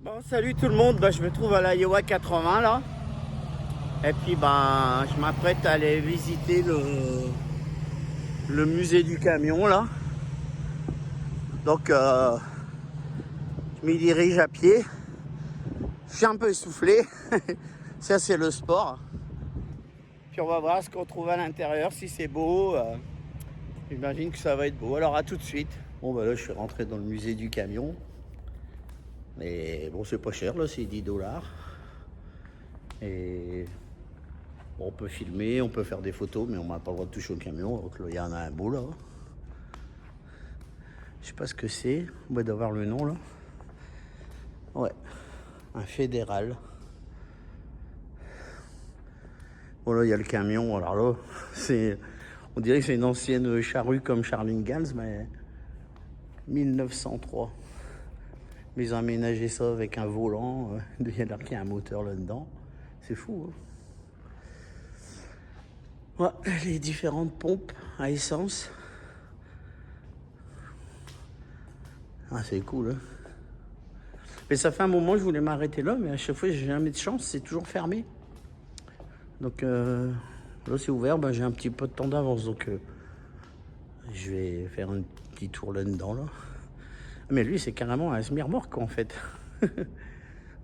Bon, salut tout le monde, je me trouve à la Iowa 80 là. Et puis je m'apprête à aller visiter le musée du camion là. Donc je m'y dirige à pied. Je suis un peu essoufflé. Ça c'est le sport. Puis on va voir ce qu'on trouve à l'intérieur, si c'est beau. J'imagine que ça va être beau. Alors à tout de suite. Bon là je suis rentré dans le musée du camion. Mais bon c'est pas cher là, c'est 10$. Et bon, on peut filmer, on peut faire des photos, mais on n'a pas le droit de toucher au camion. Donc là, il y en a un beau là. Je sais pas ce que c'est. On va d'avoir le nom là. Ouais, un fédéral. Bon là, il y a le camion. Alors là, on dirait que c'est une ancienne charrue comme Charles Gans, mais 1903. Mais ils ont aménagé ça avec un volant. Il y a l'air qu'il y a un moteur là-dedans. C'est fou. Ouais, les différentes pompes à essence. Ah, c'est cool, hein. Mais ça fait un moment que je voulais m'arrêter là, mais à chaque fois, j'ai jamais de chance, c'est toujours fermé. Donc là, c'est ouvert, j'ai un petit peu de temps d'avance, donc je vais faire un petit tour là-dedans, là. Mais lui, c'est carrément un semi-remorque, en fait.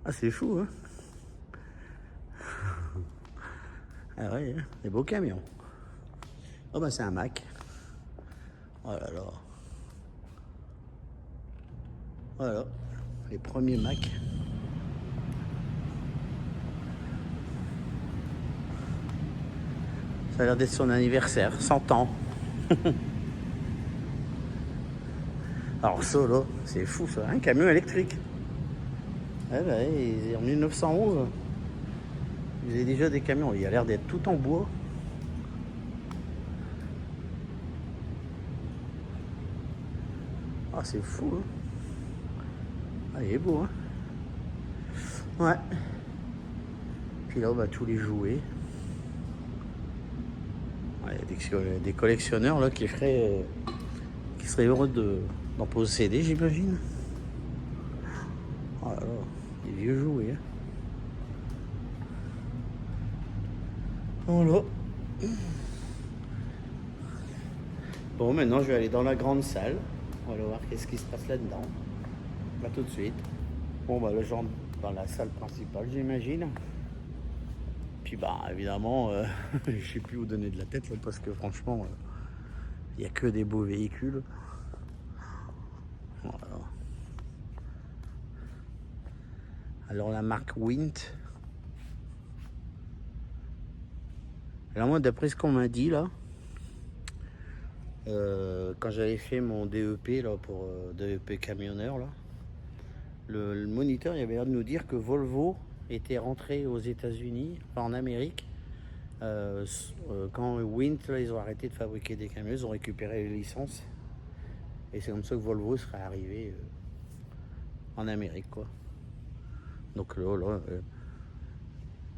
Ah, c'est fou, hein. Ah ouais, hein, des beaux camions. Oh, c'est un Mac. Oh là là. Voilà, les premiers Mac. Ça a l'air d'être son anniversaire, 100 ans. Alors ça, là, c'est fou, ça, un camion électrique. En 1911, il faisait déjà des camions. Il a l'air d'être tout en bois. Ah, c'est fou, hein. Ah, il est beau, hein. Ouais. Puis là, tous les jouets. Ouais, il y a des collectionneurs là qui seraient heureux d'en posséder, j'imagine. Oh là là, des vieux jouets, hein. Voilà. Bon, maintenant je vais aller dans la grande salle. On va aller voir qu'est-ce qui se passe là-dedans. Pas tout de suite. Bon, là, j'entre dans la salle principale, j'imagine. Puis, évidemment, je sais plus où donner de la tête, là, parce que franchement, il n'y a que des beaux véhicules. Voilà. Alors, la marque Wint. Alors, moi, d'après ce qu'on m'a dit, là, quand j'avais fait mon DEP, là, pour DEP camionneur, là, le moniteur, il avait l'air de nous dire que Volvo était rentré aux États-Unis, en Amérique, quand Wint, là, ils ont arrêté de fabriquer des camions, ils ont récupéré les licences. Et c'est comme ça que Volvo serait arrivé en Amérique, quoi. Donc là,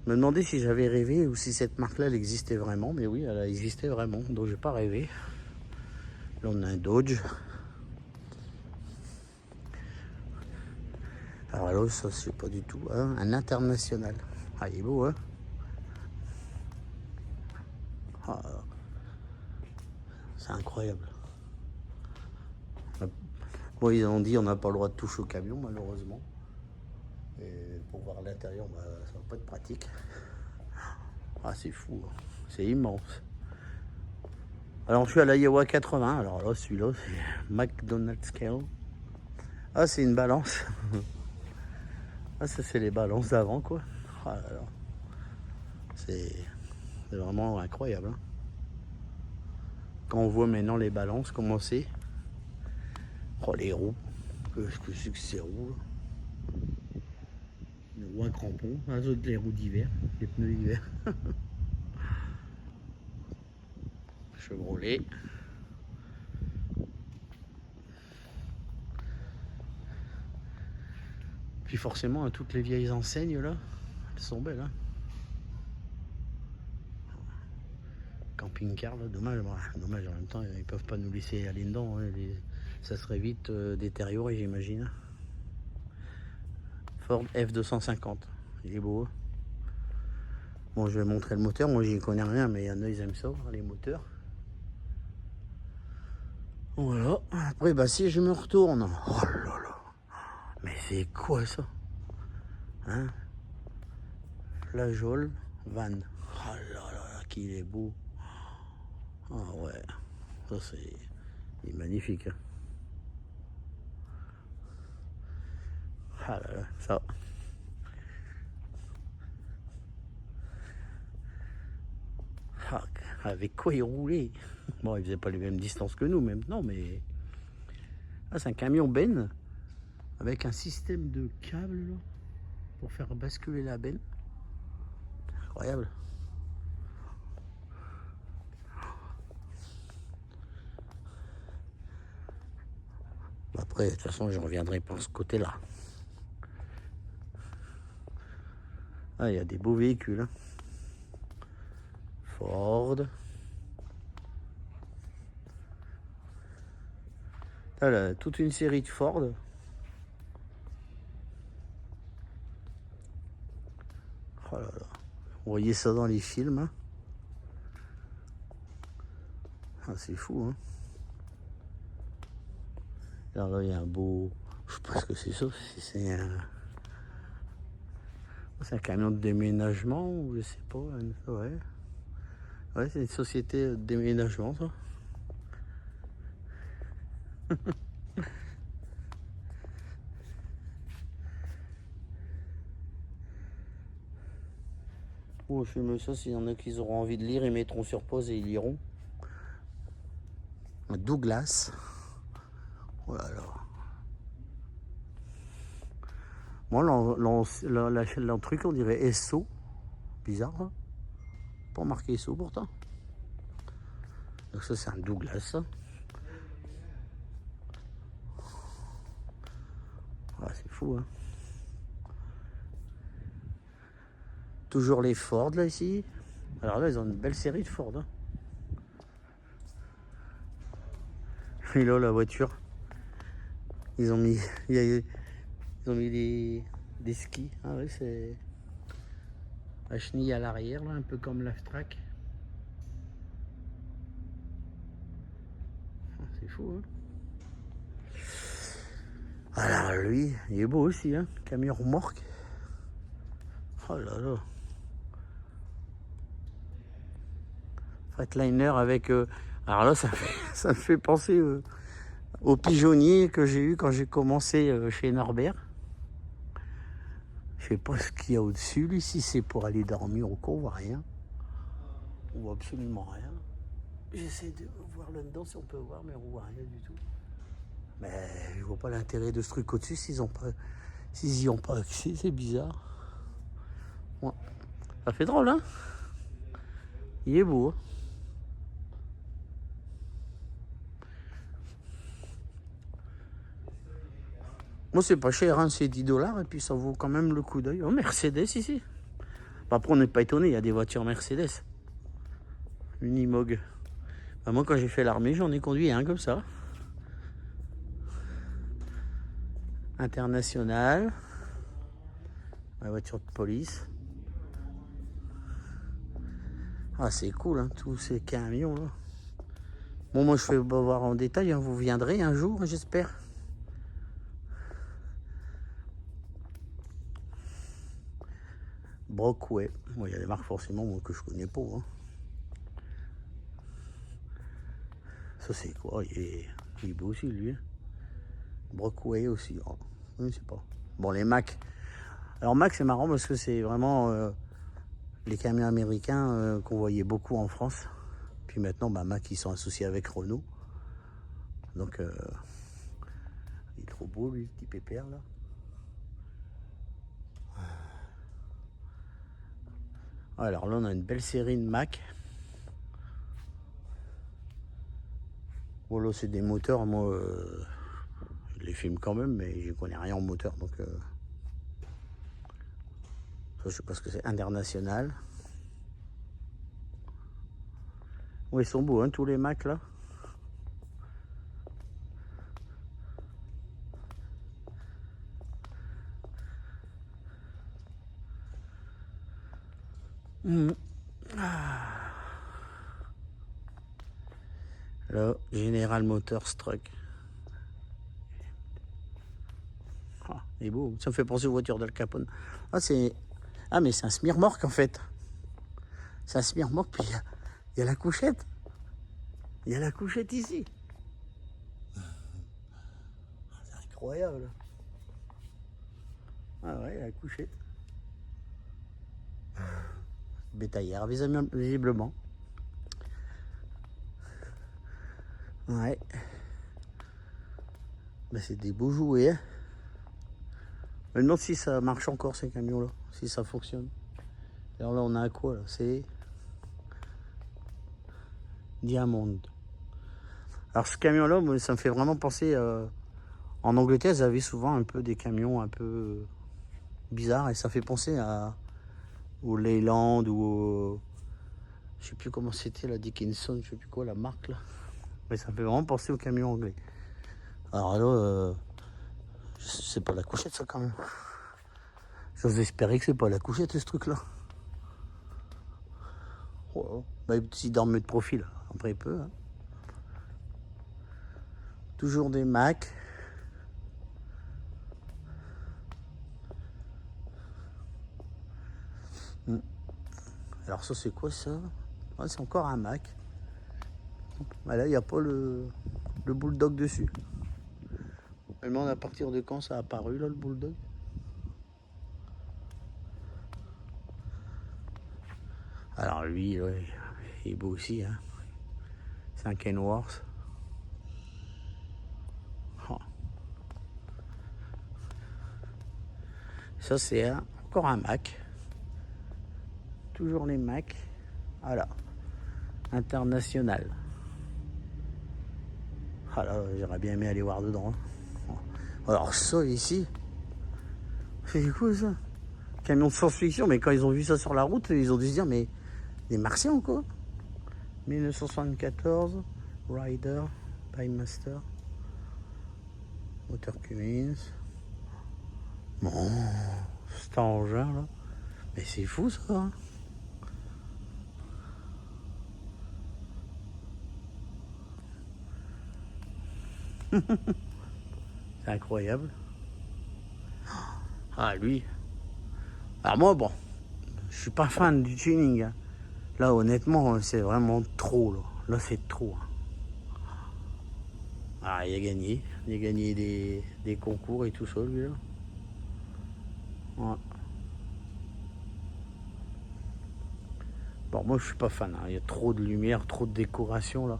me demandais si j'avais rêvé ou si cette marque-là, elle existait vraiment. Mais oui, elle existait vraiment, donc j'ai pas rêvé. Là, on a un Dodge. Alors là, ça, c'est pas du tout, hein, un international. Ah, il est beau, hein. Ah, c'est incroyable. Bon, ils ont dit on n'a pas le droit de toucher au camion, malheureusement. Et pour voir l'intérieur, ça va pas être pratique. Ah, c'est fou, hein. C'est immense. Alors, je suis à la Iowa 80. Alors là, celui-là, c'est McDonald's Scale. Ah, c'est une balance. Ah, ça, c'est les balances d'avant, quoi. Ah là là. C'est vraiment incroyable, hein. Quand on voit maintenant les balances, comment c'est. Oh, les roues. Qu'est-ce que c'est que ces roues, là? Les roues à crampons. Ah, les roues d'hiver. Les pneus d'hiver. Chevrolet. Puis forcément, toutes les vieilles enseignes, là, elles sont belles, hein. Camping-car, là, dommage. Dommage, en même temps, ils peuvent pas nous laisser aller dedans, hein. Ça serait vite détérioré, j'imagine. Ford F250. Il est beau. Bon, je vais montrer le moteur. Moi, j'y connais rien, mais il y en a, ils aiment ça, les moteurs. Voilà. Après, bah, si je me retourne. Oh là là. Mais c'est quoi ça? Hein? Flageol Van. Oh là là, qu'il est beau. Ah ouais. Ça, il est magnifique. Hein. Ah là là, ça. Ah, avec quoi il roulait? Bon, il faisait pas les mêmes distances que nous maintenant, mais... Ah, c'est un camion benne avec un système de câbles là, pour faire basculer la benne. Incroyable. Après, de toute façon, je reviendrai par ce côté-là. Ah, il y a des beaux véhicules. Hein. Ford. Ah, là, toute une série de Ford. Oh là là. Vous voyez ça dans les films. Hein. Ah, c'est fou. Hein. Alors là, il y a un beau... Je sais pas ce que c'est ça. C'est un camion de déménagement ou je sais pas. Ouais. Ouais, c'est une société de déménagement, ça. Bon, je filme ça, s'il y en a qui auront envie de lire, ils mettront sur pause et ils liront. Un Douglas. Voilà. Moi, le truc, on dirait SO. Bizarre, hein. Pas marqué SO pourtant. Donc ça, c'est un Douglas, ça. Ah, c'est fou, hein. Toujours les Ford, là, ici. Alors là, ils ont une belle série de Ford. Hein. Et là, la voiture. Ils ont mis... Ils ont mis des skis. Ah ouais, c'est... La chenille à l'arrière, là, un peu comme l'Aftrac. Ah, c'est fou, hein. Alors lui, il est beau aussi, hein. Camion remorque. Oh là là. Freightliner avec... Alors là, ça me fait penser au pigeonnier que j'ai eu quand j'ai commencé chez Norbert. Je sais pas ce qu'il y a au-dessus, lui, si c'est pour aller dormir ou quoi, on voit rien. On voit absolument rien. J'essaie de voir là-dedans si on peut voir, mais on voit rien du tout. Mais je vois pas l'intérêt de ce truc au-dessus s'ils y ont pas accès, c'est bizarre. Ouais. Ça fait drôle, hein. Il est beau, hein. Moi, c'est pas cher, hein, c'est 10$ et puis ça vaut quand même le coup d'œil. Oh, Mercedes ici. Après, on n'est pas étonné, il y a des voitures Mercedes. Unimog. Bah, moi, quand j'ai fait l'armée, j'en ai conduit un comme ça. International. La voiture de police. Ah, c'est cool, hein, tous ces camions là. Bon, moi, je vais pas voir en détail, hein, vous viendrez un jour, j'espère. Brockway. Bon, il y a des marques forcément moi, que je connais pas. Hein. Ça, c'est quoi? Il est beau aussi, lui. Hein. Brockway aussi. Oh, je ne sais pas. Bon, les Mac. Alors, Mac, c'est marrant parce que c'est vraiment les camions américains qu'on voyait beaucoup en France. Puis maintenant, bah, Mac, ils sont associés avec Renault. Donc, il est trop beau, lui, le petit pépère, là. Alors là, on a une belle série de Mac. Bon, là, c'est des moteurs. Moi, je les filme quand même, mais je connais rien en moteur. Donc, ça, je sais pas ce que c'est. International. Oui, ils sont beaux, hein, tous les Mac, là. Mmh. Ah. Là, General Motors Truck. Ah, il est beau. Ça me fait penser aux voitures d'Al Capone. Ah, ah, mais c'est un semi-remorque en fait. C'est un semi-remorque, puis il y a la couchette. Il y a la couchette ici. C'est incroyable. Ah ouais, la couchette. Bétaillère, visiblement. Ouais. Ben, c'est des beaux jouets. Hein. Je me demande si ça marche encore ces camions-là. Si ça fonctionne. Alors là, on a quoi là? C'est Diamond. Alors ce camion-là, moi, ça me fait vraiment penser... en Angleterre, ils avaient souvent un peu des camions un peu bizarres. Et ça fait penser au Leyland ou au... Je sais plus comment c'était, la Dickinson, je sais plus quoi, la marque là. Mais ça me fait vraiment penser aux camions anglais. Alors là, c'est pas la couchette ça quand même. J'ose espérer que c'est pas la couchette ce truc là. Oh, bah, s'il dorme de profil, après il peut. Hein. Toujours des Mac. Alors ça c'est quoi ça? Ouais, c'est encore un Mac. Bah, là il n'y a pas le Bulldog dessus. Je me demande à partir de quand ça a apparu là le Bulldog. Alors lui, ouais, il est beau aussi. Hein. C'est un Kenworth. Oh. Ça c'est encore un Mac. Toujours les Mac. Voilà. International. Ah là, j'aurais bien aimé aller voir dedans. Hein. Alors ça ici, c'est quoi ça? Camion de science-fiction, mais quand ils ont vu ça sur la route, ils ont dû se dire, mais des martiens quoi. 1974, Rider, Master, Moteur Cummins. Bon, cet engin là. Mais c'est fou ça. Hein. C'est incroyable. Ah lui. Alors moi bon, je suis pas fan du tuning. Hein. Là honnêtement c'est vraiment trop là. Là c'est trop. Hein. Ah il a gagné. Il a gagné des concours et tout ça lui là. Ouais. Bon moi je suis pas fan. Hein. Il y a trop de lumière, trop de décoration là.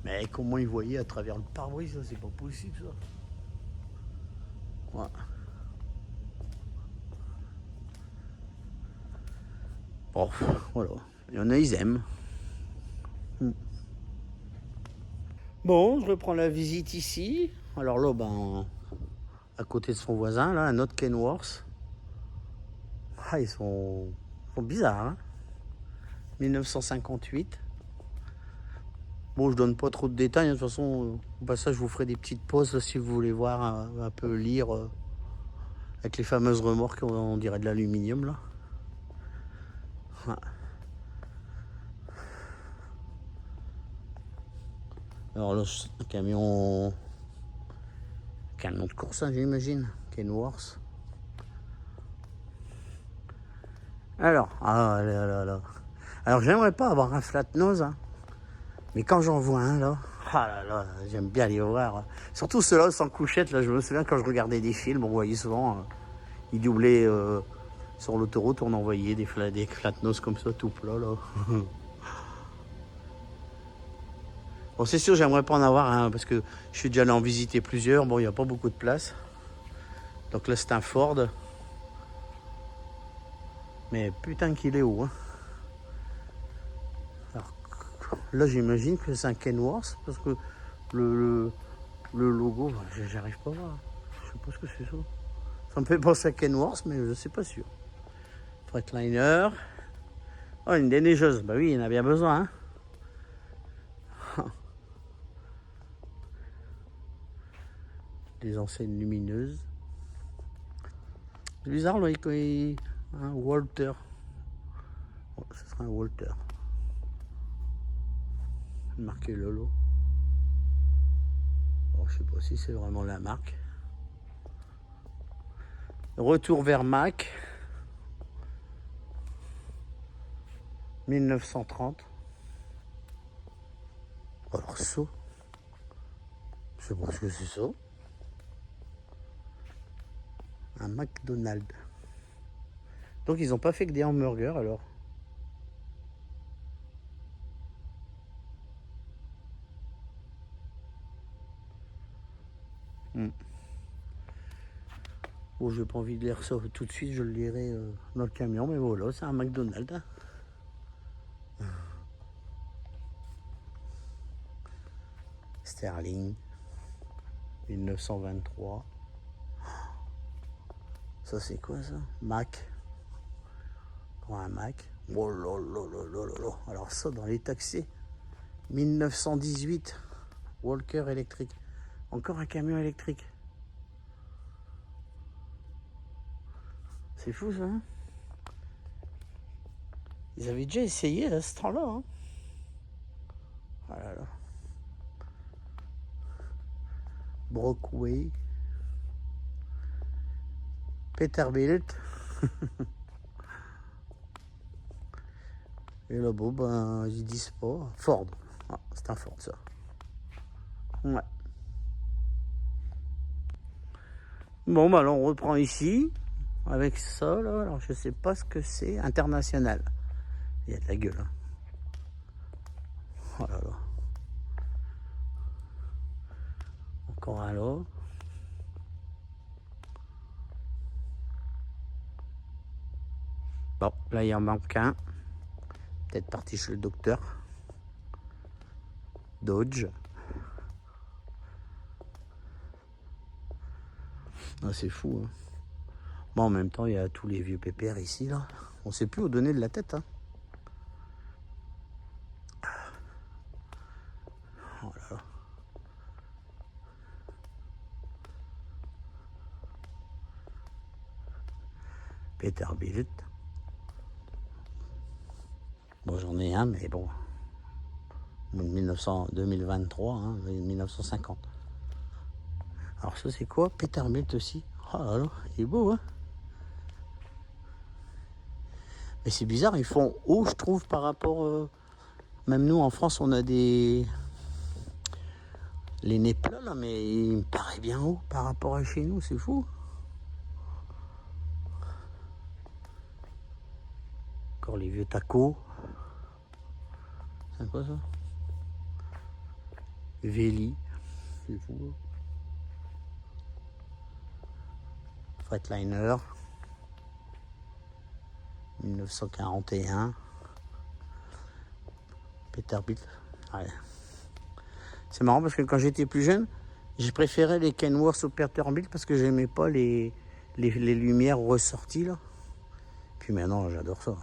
Mais comment il voyait à travers le pare-brise, c'est pas possible ça. Ouais. Bon, voilà. Il y en a, ils aiment. Bon, je reprends la visite ici. Alors là, ben, à côté de son voisin, là, un autre Kenworth. Ah, ils sont bizarres, hein. 1958. Bon, je donne pas trop de détails. Hein. De toute façon, au passage, je vous ferai des petites pauses là, si vous voulez voir un peu lire avec les fameuses remorques, on dirait de l'aluminium là. Ouais. Alors là, c'est un camion de course, hein, j'imagine. Kenworth. Alors, ah là là là. Alors, j'aimerais pas avoir un flat nose, hein, mais quand j'en vois un là, ah là là, j'aime bien les voir. Surtout ceux-là sans couchette. Là, je me souviens quand je regardais des films, on voyait souvent, ils doublaient sur l'autoroute, on envoyait des flat nose comme ça, tout plat là. Bon, c'est sûr, j'aimerais pas en avoir un parce que je suis déjà allé en visiter plusieurs. Bon, il n'y a pas beaucoup de place. Donc là, c'est un Ford. Mais putain qu'il est haut. Hein. Alors, là, j'imagine que c'est un Kenworth parce que le logo, j'arrive pas à voir. Je sais pas ce que c'est ça. Ça me fait penser à Kenworth, mais je suis pas sûr. Freightliner. Oh, une déneigeuse. Bah oui, il en a bien besoin. Hein. Des enseignes lumineuses. C'est bizarre, là, hein, Walter. Oh, ce sera un Walter. Marqué Lolo. Bon, je sais pas si c'est vraiment la marque. Retour vers Mac. 1930. Alors ça, je sais pas ce que c'est ça. Un McDonald's. Donc ils ont pas fait que des hamburgers alors. Bon, j'ai pas envie de lire ça tout de suite, je le lirai dans le camion, mais voilà, c'est un McDonald's. Sterling, 1923. Ça c'est quoi ça? Mac. Pour un Mac. Oh là là là là là là. Alors ça dans les taxis. 1918. Walker électrique. Encore un camion électrique. C'est fou ça, hein? Ils avaient déjà essayé à ce temps-là. Hein. Oh là là. Brockway. Peterbilt. Et là-bas, ben, ils disent pas. Ford. Ah, c'est un Ford ça. Ouais. Bon, bah alors on reprend ici. Avec ça, là. Alors je sais pas ce que c'est. International. Il y a de la gueule. Hein. Oh là là. Encore un lot. Bon, là il en manque un. Peut-être parti chez le docteur. Dodge. Ah, c'est fou. Hein. Bon, en même temps, il y a tous les vieux pépères ici, là. On sait plus où donner de la tête. Hein. Oh là là. Peterbilt. Bon, j'en ai un, mais bon. 2023, hein, 1950. Alors ça, c'est quoi? Peterbilt aussi. Oh là là, il est beau, hein. Mais c'est bizarre, ils font haut, je trouve, par rapport... Même nous, en France, on a des... Les nez plats, là, mais il me paraît bien haut par rapport à chez nous, c'est fou. Encore les vieux tacos. C'est quoi ça? Véli, c'est fou. Freightliner. 1941. Peterbilt. Ouais. C'est marrant parce que quand j'étais plus jeune, j'ai préféré les Kenworth au Peterbilt parce que j'aimais pas les lumières ressorties là. Puis maintenant, j'adore ça.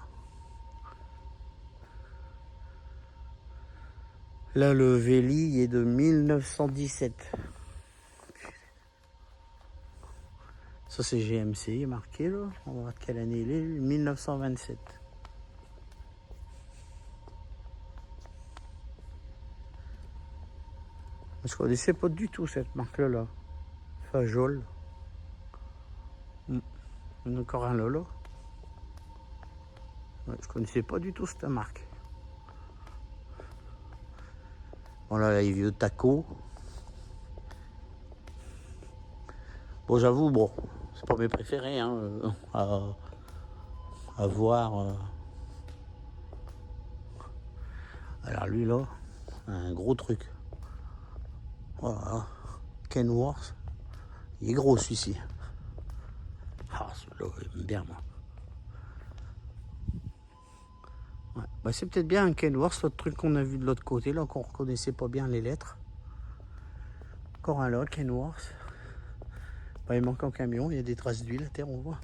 Là, le Véli est de 1917. Ça, c'est GMC marqué là. On va voir de quelle année il est. 1927. Je connaissais pas du tout cette marque-là. Fajol. Il y en a encore un là. Ouais, je connaissais pas du tout cette marque. Voilà les vieux tacos. Bon, j'avoue, bon, c'est pas mes préférés hein, à voir. Alors lui là, un gros truc. Voilà. Kenworth. Il est gros celui-ci. Ah, celui-là, il me bien moi. Ouais. Bah, c'est peut-être bien un Kenworth, l'autre truc qu'on a vu de l'autre côté, là, qu'on reconnaissait pas bien les lettres. Encore un là, Kenworth. Bah, il manque un camion, il y a des traces d'huile à terre, on voit.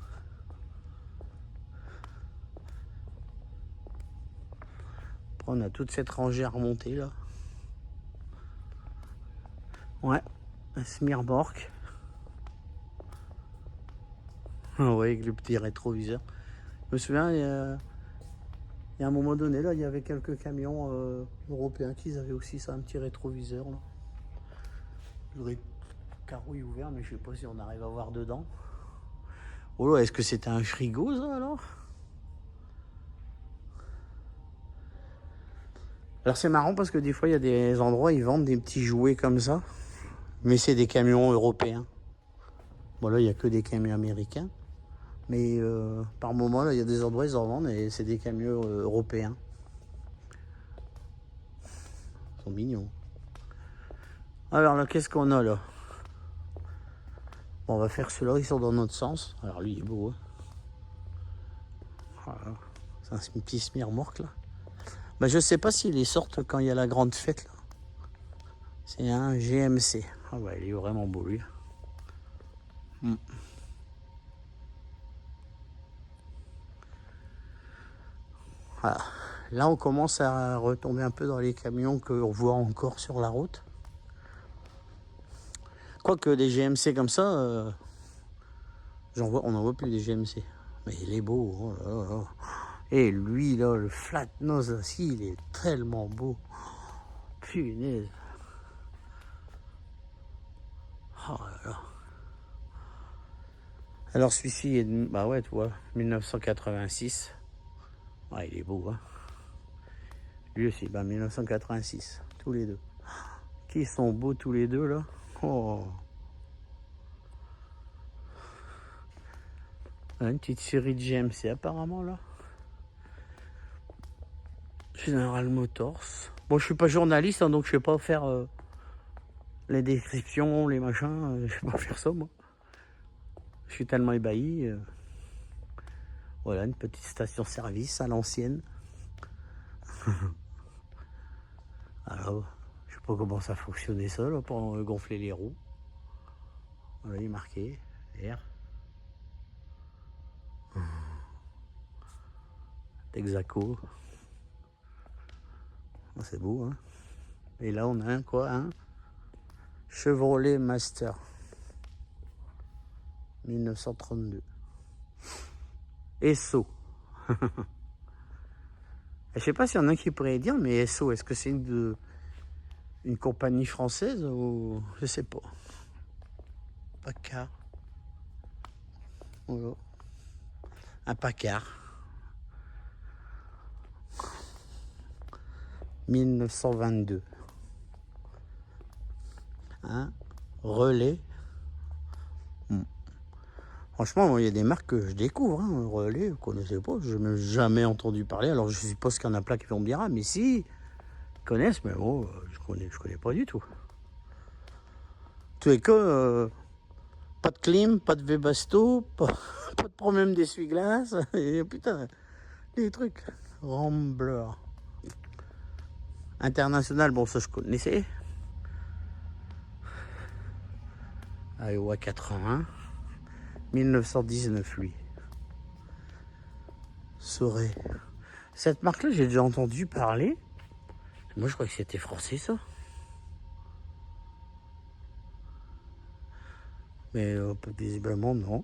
Après, on a toute cette rangée à remonter là. Ouais, un Smirborg. Ouais, avec le petit rétroviseur. Je me souviens, Et à un moment donné, là, il y avait quelques camions européens qui avaient aussi ça, un petit rétroviseur. Là. Le carreau est ouvert, mais je sais pas si on arrive à voir dedans. Oh là, est-ce que c'était un frigo, ça, alors? Alors c'est marrant parce que des fois, il y a des endroits, ils vendent des petits jouets comme ça. Mais c'est des camions européens. Bon là, il n'y a que des camions américains. Mais par moment, là, il y a des endroits, ils en vendent et c'est des camions européens. Ils sont mignons. Alors là, qu'est-ce qu'on a là? Bon, on va faire ceux-là, ils sont dans notre sens. Alors lui, il est beau. Hein. Voilà. C'est un petit semi-remorque là. Ben, je sais pas s'ils les sortent quand il y a la grande fête là. C'est un GMC. Ah ouais, il est vraiment beau lui. Voilà. Là, on commence à retomber un peu dans les camions qu'on voit encore sur la route. Quoique des GMC comme ça, on n'en voit plus des GMC. Mais il est beau. Oh là là. Et lui, là, le flat nose, aussi, il est tellement beau. Punaise. Oh là là. Alors celui-ci est, bah ouais, tu vois, 1986. Ouais, il est beau, hein. Lui aussi, bah 1986, tous les deux. Qui sont beaux tous les deux, là. Oh. Une petite série de GMC, apparemment, là. General Motors. Bon, je suis pas journaliste, hein, donc je vais pas faire les descriptions, les machins. Je vais pas faire ça, moi. Je suis tellement ébahi. Voilà, une petite station-service à l'ancienne. Alors, je sais pas comment ça fonctionnait ça, là, pour gonfler les roues. Voilà, il est marqué R. Texaco. Oh, c'est beau, hein. Et là, on a un quoi, un Chevrolet Master 1932. Esso. Je sais pas s'il y en a qui pourrait dire, mais Esso, est-ce que c'est une compagnie française ou je sais pas. Packard. Voilà. Un Packard. 1922. Un relais. Franchement, il y a des marques que je découvre. Hein. Relais, je ne connaissais pas. Je n'ai jamais entendu parler. Alors, je suppose qu'il y en a plein qui vont me dire, ah, mais si, ils connaissent, mais bon, je connais pas du tout. Tous les cas, pas de clim, pas de Webasto, pas de problème d'essuie-glace. Et putain, des trucs. Rambler. International, bon, ça je connaissais. Iowa 80. 1919, lui. Saurait. Cette marque-là, j'ai déjà entendu parler. Moi, je crois que c'était français, ça. Mais visiblement, non.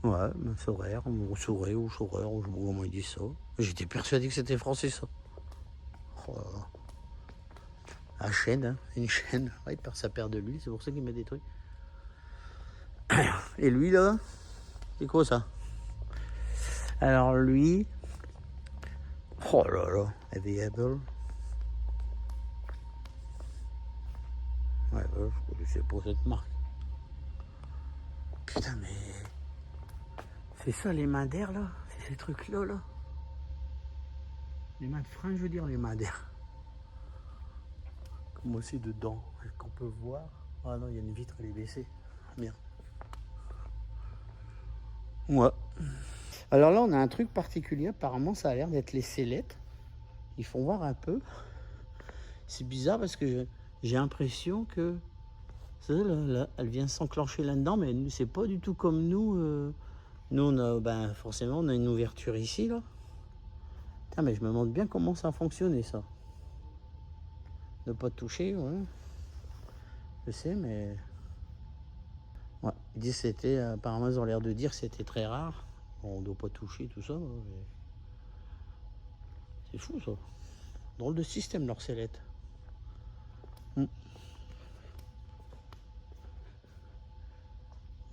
Ouais, Saurer, ou Saurer, ou Saurer, ou je sais pas comment ils disent ça. J'étais persuadé que c'était français, ça. Oh là là. La chaîne, hein, une chaîne. Ouais, il perd sa paire de lui, c'est pour ça qu'il met des trucs. Et lui, là, c'est quoi ça? Alors lui, oh là là, Available. Ouais, je connaissais pas cette marque. Putain, mais c'est ça les mains d'air là? C'est ces trucs là là? Les mains de frein, je veux dire, les mains d'air. Comme aussi dedans, qu'on peut voir. Ah non, il y a une vitre, elle est baissée. Merde. Ouais. Alors là, on a un truc particulier. Apparemment, ça a l'air d'être les sellettes. Ils font voir un peu. C'est bizarre parce que j'ai l'impression que ça, là, elle vient s'enclencher là-dedans, mais c'est pas du tout comme nous. Nous, on a, ben, forcément, on a une ouverture ici, là. Putain, mais je me demande bien comment ça a fonctionné, ça. Ne pas toucher, ouais. Je sais, mais... Ouais, ils disent que c'était... apparemment, ils ont l'air de dire que c'était très rare. Bon, on ne doit pas toucher tout ça. Mais... c'est fou, ça. Drôle de système, leur sellette.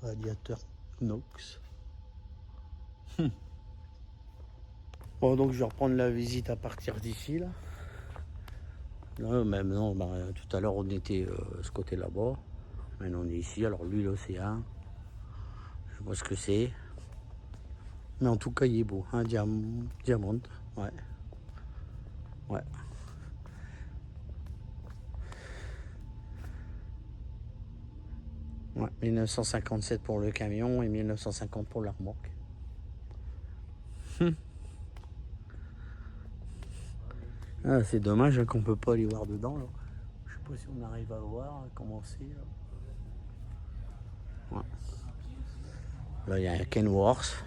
Radiateur Knox. Bon, donc je vais reprendre la visite à partir d'ici, là. Même non, bah, tout à l'heure, on était ce côté là-bas. Maintenant, on est ici. Alors, lui, l'océan. Je sais pas ce que c'est. Mais en tout cas, il est beau. Un diamant. Ouais. Ouais. Ouais. 1957 pour le camion et 1950 pour la remorque. Ah, c'est dommage qu'on peut pas aller voir dedans, là. Je sais pas si on arrive à voir comment c'est. Ouais. Là, il y a un Kenworth,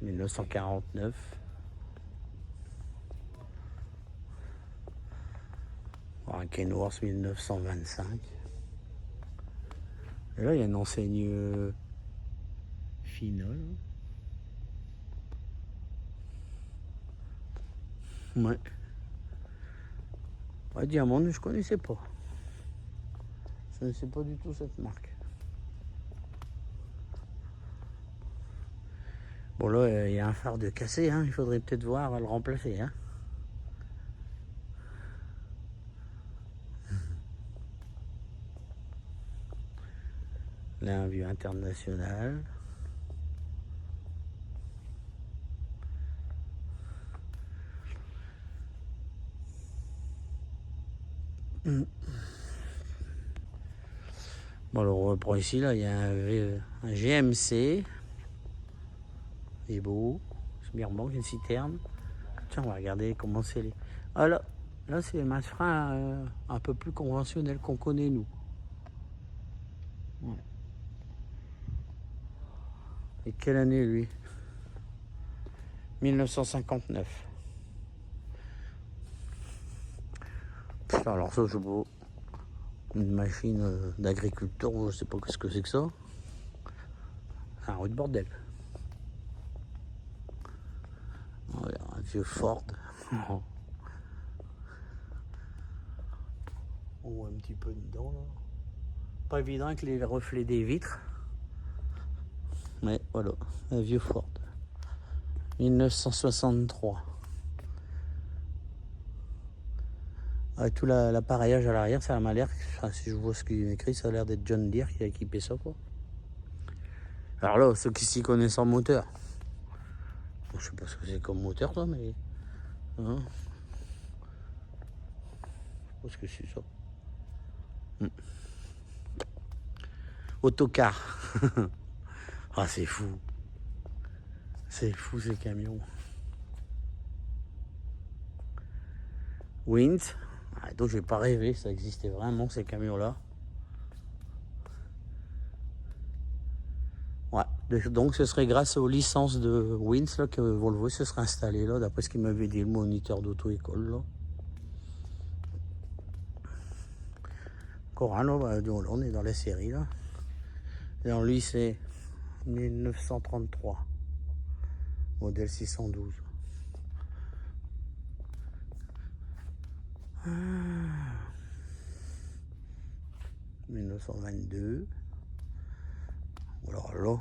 1949. Un Kenworth 1925. Et là, il y a une enseigne finale. Ouais. Ouais, Diamond, je connaissais pas. Je connaissais pas du tout cette marque. Bon, là, il y a un phare de cassé, hein. Il faudrait peut-être voir à le remplacer, hein. Là, un vieux international. Bon, alors, on reprend ici, là, il y a un GMC. Il est beau. Il me manque une citerne. Tiens, on va regarder comment c'est les... Ah, là c'est les masses freins un peu plus conventionnels qu'on connaît, nous. Ouais. Et quelle année, lui? 1959. Alors ça, je vois une machine d'agriculteur, je sais pas ce que c'est que ça. Un rue de bordel. Ouais, un vieux Ford. On voit un petit peu dedans, là. Pas évident avec les reflets des vitres. Mais voilà, un vieux Ford. 1963. Avec tout l'appareillage à l'arrière, ça m'a l'air, si je vois ce qu'il est écrit, ça a l'air d'être John Deere qui a équipé ça, quoi. Alors là, ceux qui s'y connaissent en moteur, je sais pas ce que c'est comme moteur, toi, mais... Hein, je sais pas ce que c'est ça. Autocar. Ah, c'est fou. C'est fou, ces camions. Wind. Ah, donc, je vais pas rêver, ça existait vraiment, ces camions-là. Ouais. Donc, ce serait grâce aux licences de Wins là, que Volvo se serait installé là, d'après ce qu'il m'avait dit le moniteur d'auto-école, là. Encore un, là, bah, on est dans la série, là. Et alors, lui, c'est 1933. Modèle 612. 1922. Alors là,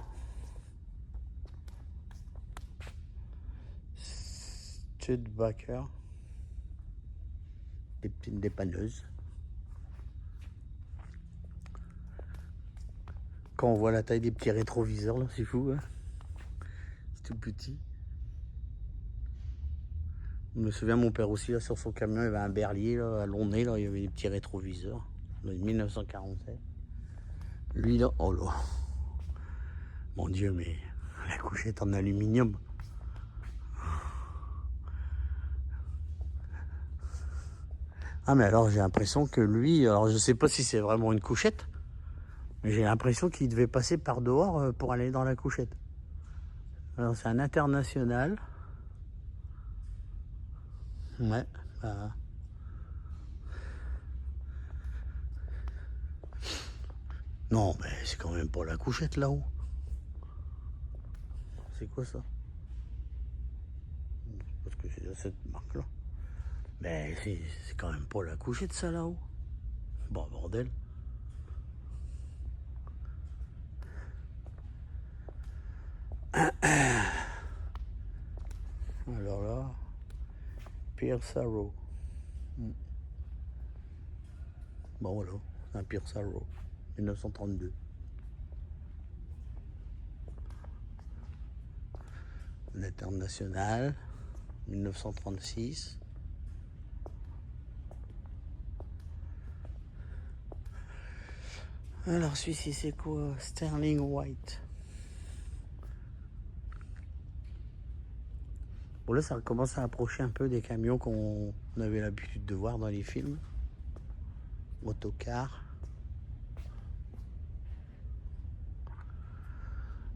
Studebaker, des petites dépanneuses. Quand on voit la taille des petits rétroviseurs, là, c'est fou, hein. C'est tout petit. Je me souviens, mon père aussi, là, sur son camion, il y avait un berlier, là, à long nez, là, il y avait des petits rétroviseurs. 1947. Lui, là, oh là. Mon Dieu, mais la couchette en aluminium. Ah, mais alors, j'ai l'impression que lui, alors je sais pas si c'est vraiment une couchette, mais j'ai l'impression qu'il devait passer par dehors pour aller dans la couchette. Alors, c'est un international. Ouais. Bah. Non, mais c'est quand même pas la couchette là-haut. C'est quoi ça? Parce que c'est cette marque-là. Mais c'est quand même pas la couchette ça là-haut. Bon, bordel. Alors là, Pierce Arrow. Bon voilà, c'est un Pierce Arrow. 1932. International. 1936. Alors celui-ci c'est quoi? Sterling White. Bon là ça commence à approcher un peu des camions qu'on avait l'habitude de voir dans les films. Autocar.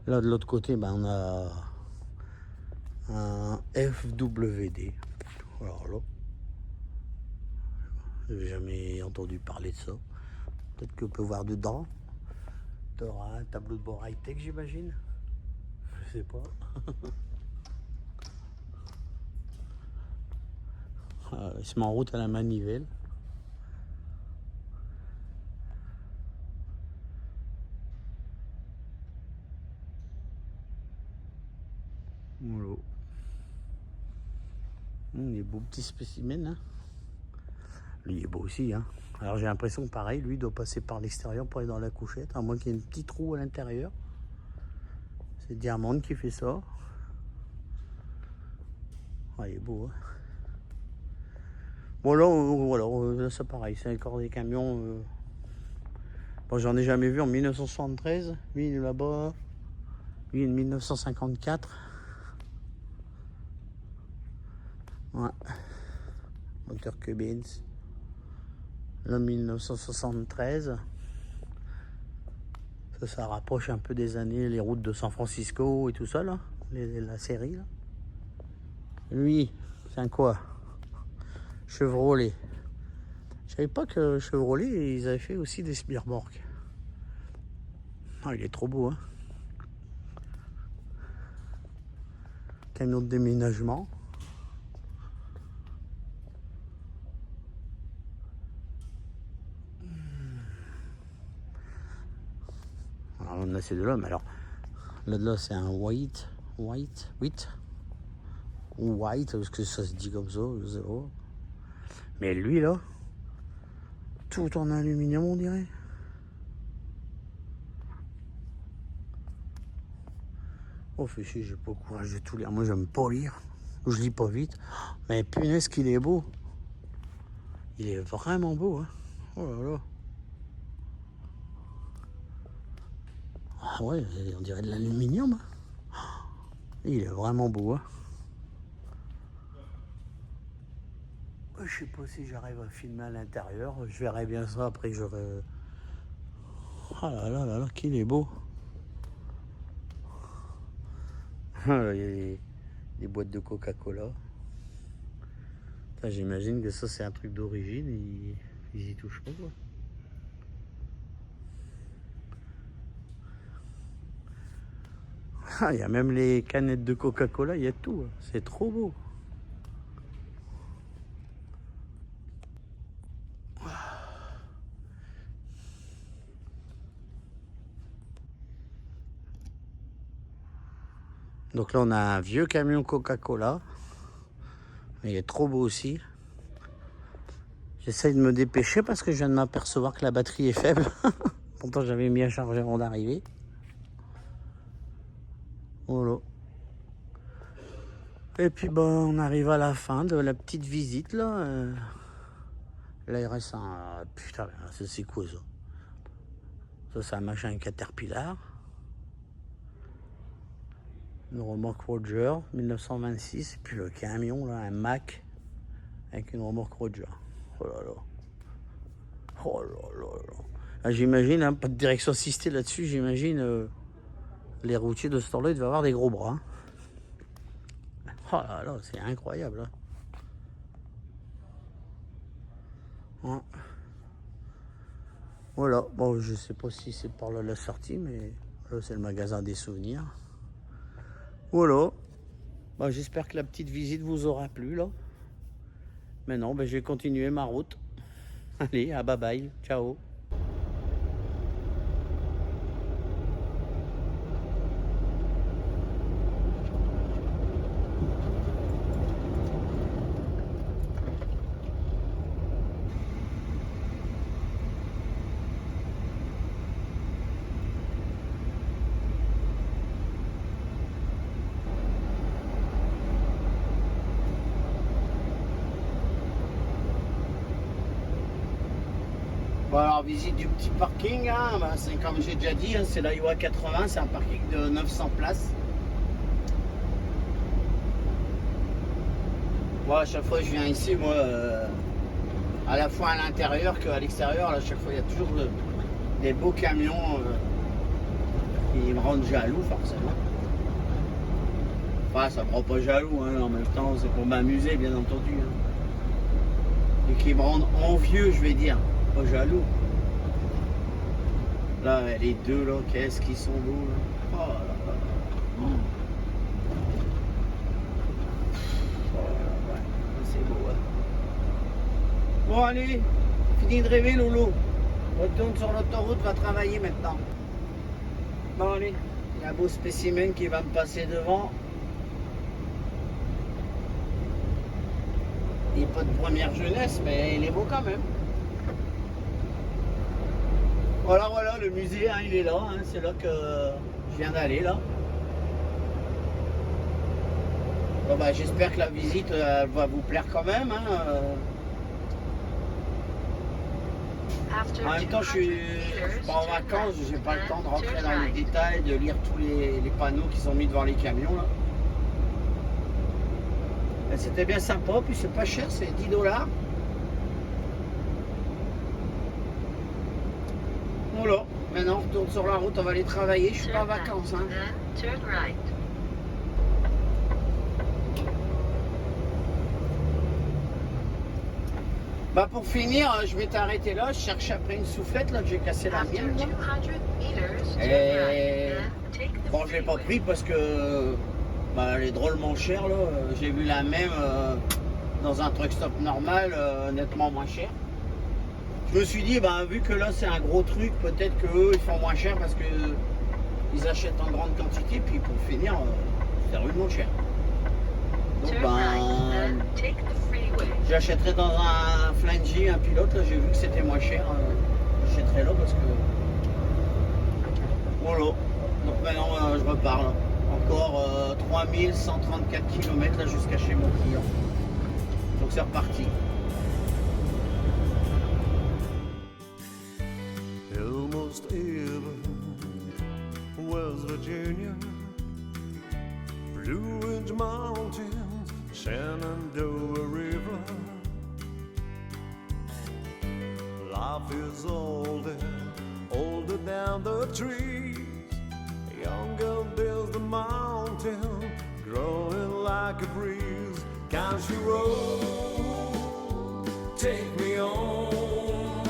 Là de l'autre côté ben, on a un FWD. Alors là, j'ai jamais entendu parler de ça. Peut-être qu'on peut voir dedans. Tu auras un tableau de bord high-tech, j'imagine. Je sais pas. Il se met en route à la manivelle. Voilà. Des beaux petits spécimens. Hein. Lui, il est beau aussi. Hein. Alors j'ai l'impression que pareil, lui, il doit passer par l'extérieur pour aller dans la couchette, à moins qu'il y ait un petit trou à l'intérieur. C'est Diamond qui fait ça. Ah, il est beau. Hein. Bon là, c'est pareil, c'est encore des camions. Bon, j'en ai jamais vu en 1973. Lui, il est là-bas. Lui, il est de 1954. Ouais. Moteur Cummins. Là, 1973. Ça rapproche un peu des années, les routes de San Francisco et tout ça, là. La série, là. Lui, c'est un quoi? Chevrolet. Je savais pas que Chevrolet, ils avaient fait aussi des remorques. Ah, il est trop beau, hein. Camion de déménagement. Alors, on a ces deux-là, mais alors, là, c'est un white, ou white, parce que ça se dit comme ça, je sais pas. Mais lui, là, tout en aluminium, on dirait. Oh, fait chier, j'ai pas le courage de tout lire. Moi, j'aime pas lire. Je lis pas vite. Mais punaise qu'il est beau. Il est vraiment beau, hein. Oh là là. Ah ouais, on dirait de l'aluminium. Il est vraiment beau, hein. Je sais pas si j'arrive à filmer à l'intérieur. Je verrai bien ça après que j'aurai... Ah là là là là, qu'il est beau. Il y a des boîtes de Coca-Cola. J'imagine que ça c'est un truc d'origine. Ils y touchent pas, quoi. Ah, il y a même les canettes de Coca-Cola, il y a tout. Hein. C'est trop beau. Donc là, on a un vieux camion Coca-Cola. Il est trop beau aussi. J'essaye de me dépêcher parce que je viens de m'apercevoir que la batterie est faible. Pourtant, j'avais mis à charger avant d'arriver. Voilà. Et puis, bah, on arrive à la fin de la petite visite, là. La RS1, putain, c'est quoi ça? Ça, c'est un machin Caterpillar. Une remorque Roger, 1926. Et puis le camion, là, un Mack avec une remorque Roger. Oh là là. Oh là là là. Ah, j'imagine, hein, pas de direction assistée là-dessus, j'imagine les routiers de ce temps-là, ils devaient avoir des gros bras. Hein. Oh là là, c'est incroyable. Hein. Ouais. Voilà, bon, je sais pas si c'est par là la sortie, mais là, c'est le magasin des souvenirs. Voilà. Bah, j'espère que la petite visite vous aura plu, là. Maintenant, bah, je vais continuer ma route. Allez, à bye bye, ciao. Bon, alors, visite du petit parking, hein, bah, c'est comme j'ai déjà dit, hein, c'est la UA 80, c'est un parking de 900 places. Moi, à chaque fois que je viens ici, moi, à la fois à l'intérieur qu'à l'extérieur, à chaque fois, il y a toujours des beaux camions qui me rendent jaloux, forcément. Enfin, ça me rend pas jaloux, hein, en même temps, c'est pour m'amuser, bien entendu. Hein. Et qui me rendent envieux, je vais dire. Pas jaloux. Là, les deux, là, qu'est-ce qu'ils sont beaux, là. Oh là là. Oh là, ouais. C'est beau, hein. Bon, allez, fini de rêver, Loulou. Retourne sur l'autoroute, va travailler maintenant. Bon, allez, il y a un beau spécimen qui va me passer devant. Il n'est pas de première jeunesse, mais il est beau quand même. Voilà, voilà, le musée, hein, il est là, hein, c'est là que je viens d'aller, là. Bon, bah, j'espère que la visite va vous plaire quand même. Hein. En même temps, je suis pas en vacances, j'ai pas le temps de rentrer dans les détails, de lire tous les panneaux qui sont mis devant les camions, là. C'était bien sympa, puis c'est pas cher, c'est 10 $. Voilà, maintenant on retourne sur la route, on va aller travailler, je suis pas en vacances. Hein. Bah pour finir, je m'étais arrêté là, je cherchais après une soufflette, là, que j'ai cassé la mienne. Et bon, je l'ai pas pris parce que bah, elle est drôlement chère, là. J'ai vu la même dans un truck stop normal, nettement moins cher. Je me suis dit, bah, vu que là c'est un gros truc, peut-être qu'eux ils font moins cher parce qu'ils achètent en grande quantité, puis pour finir, c'est rudement cher. Donc ben, j'achèterai dans un Flying, un pilote, là j'ai vu que c'était moins cher, j'achèterai là parce que voilà. Donc maintenant je repars là. Encore 3134 km là jusqu'à chez mon client. Donc c'est reparti. Almost ever, West Virginia, Blue Ridge Mountains, Shenandoah River. Life is older, older than the trees, younger than the mountain, growing like a breeze. Country road, take me on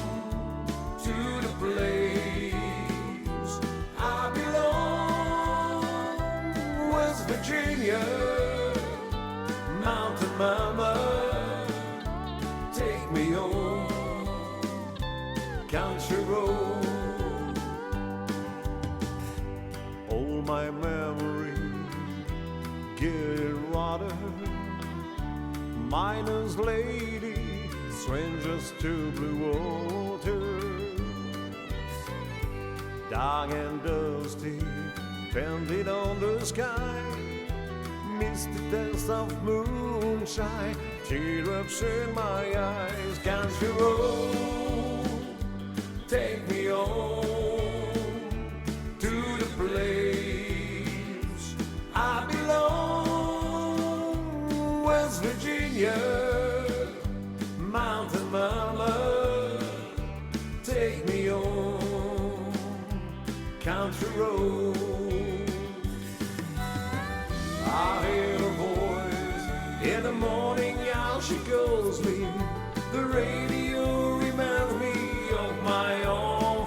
to the place I belong. West Virginia, Mountain Mama, take me on country road. All my memories getting water, miner's lady, strangers to blue water. Dark and dusty, painted on the sky, misty taste of moonshine, teardrops in my eyes. Country road, take me on to the place I belong. West Virginia, Mountain Mama, take me on country road. I hear a voice in the morning, how she calls me. The radio reminds me of my own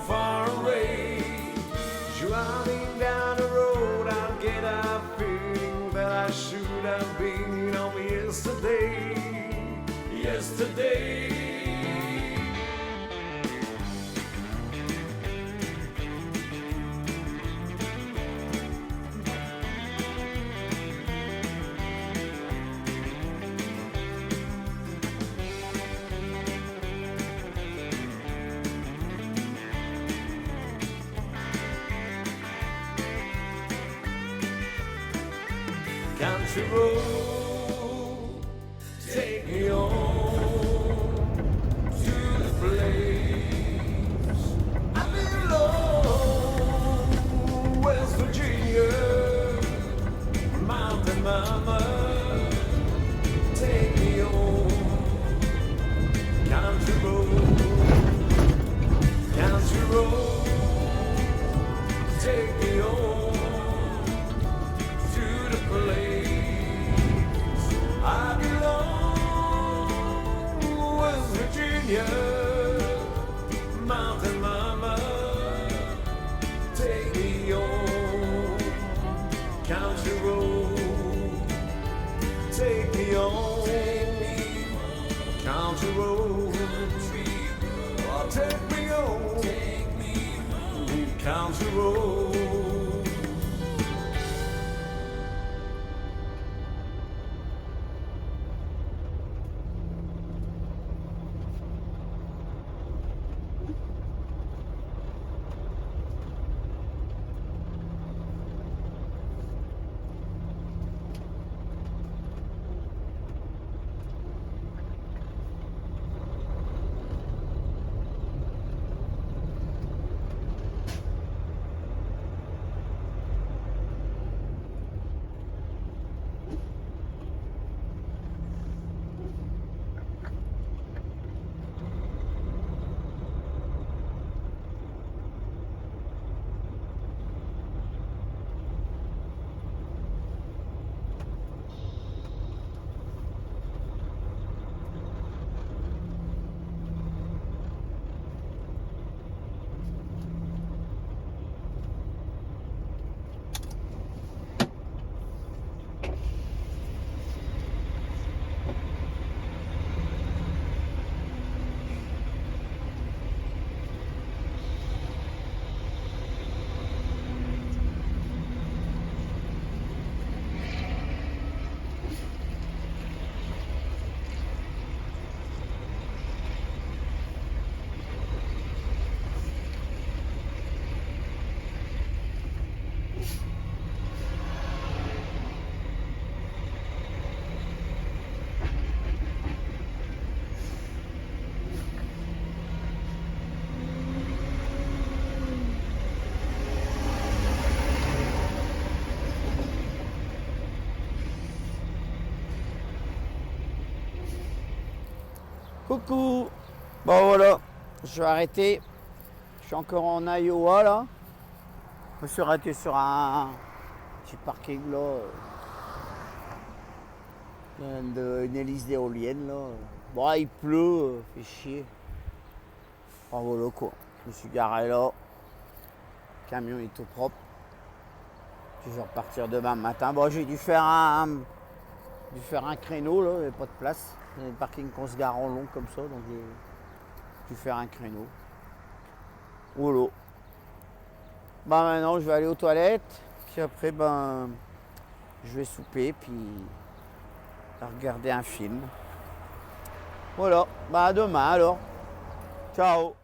today. Country road, take me home to the place I belong, West Virginia, Mountain Mama, take me home. Country road, take me home to the place I belong, West Virginia, Mountain Mama, take me on. Country road, take me on. Country road, oh, take me on. Country road. Coucou. Bon voilà, je vais arrêter. Je suis encore en Iowa là. Je me suis arrêté sur un petit parking là. Une hélice d'éolienne là. Bon, il pleut, fait chier. Enfin voilà quoi. Je me suis garé là. Le camion est tout propre. Puis je vais repartir demain matin. Bon, j'ai dû faire un créneau là, il n'y avait pas de place. Il y a des parkings qu'on se gare en long comme ça, donc j'ai dû faire un créneau. Voilà. Ben maintenant je vais aller aux toilettes, puis après ben je vais souper, puis regarder un film. Voilà, ben à demain alors. Ciao.